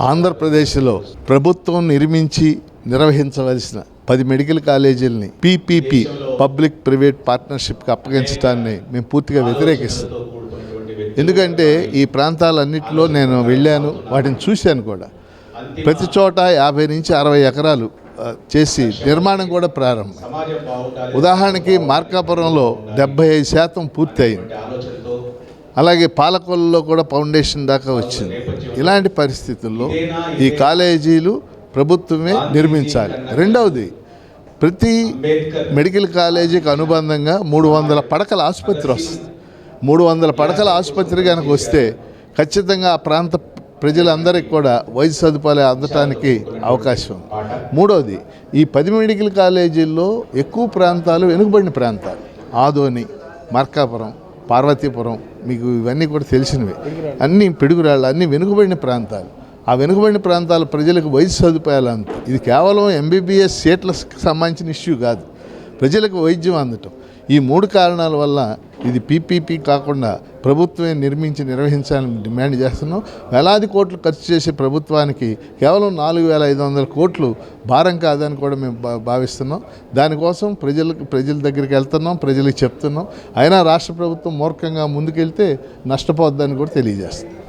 ఆంధ్రప్రదేశ్లో ప్రభుత్వం నిర్మించి నిర్వహించవలసిన 10 మెడికల్ కాలేజీలని పీపీపీ పబ్లిక్ ప్రైవేట్ పార్ట్నర్షిప్కి అప్పగించడాన్ని మేము పూర్తిగా వ్యతిరేకిస్తాం. ఎందుకంటే ఈ ప్రాంతాలన్నింటిలో నేను వెళ్ళాను, వాటిని చూశాను కూడా. ప్రతి చోట 50 నుంచి 60 ఎకరాలు చేసి నిర్మాణం కూడా ప్రారంభం. ఉదాహరణకి మార్కాపురంలో 75% పూర్తి అయింది. అలాగే పాలకొల్లులో కూడా ఫౌండేషన్ దాకా వచ్చింది. ఇలాంటి పరిస్థితుల్లో ఈ కాలేజీలు ప్రభుత్వమే నిర్మించాలి. రెండవది, ప్రతి మెడికల్ కాలేజీకి అనుబంధంగా 300 పడకల ఆసుపత్రి వస్తుంది. 300 పడకల ఆసుపత్రి కనుక వస్తే ఖచ్చితంగా ఆ ప్రాంత ప్రజలందరికీ కూడా వైద్య సదుపాయాలు అందటానికి అవకాశం ఉంది. మూడవది, ఈ 10 మెడికల్ కాలేజీల్లో ఎక్కువ ప్రాంతాలు వెనుకబడిన ప్రాంతాలు. ఆదోని, మార్కాపురం, పార్వతీపురం, మీకు ఇవన్నీ కూడా తెలిసినవి. అన్నీ పిడుగురాళ్ళు, అన్నీ వెనుకబడిన ప్రాంతాలు. ఆ వెనుకబడిన ప్రాంతాల ప్రజలకు వైద్య సదుపాయాలు అందుతాయి. ఇది కేవలం ఎంబీబీఎస్ సీట్లకు సంబంధించిన ఇష్యూ కాదు, ప్రజలకు వైద్యం అందటం. ఈ 3 కారణాల వల్ల ఇది పీపీపీ కాకుండా ప్రభుత్వమే నిర్వహించాలని డిమాండ్ చేస్తున్నాం. వేలాది కోట్లు ఖర్చు చేసే ప్రభుత్వానికి కేవలం 4,500 కోట్లు భారం కాదని కూడా మేము భావిస్తున్నాం. దానికోసం ప్రజల దగ్గరికి వెళ్తున్నాం, ప్రజలకు చెప్తున్నాం. అయినా రాష్ట్ర ప్రభుత్వం మూర్ఖంగా ముందుకెళ్తే నష్టపోద్దని కూడా తెలియజేస్తున్నాం.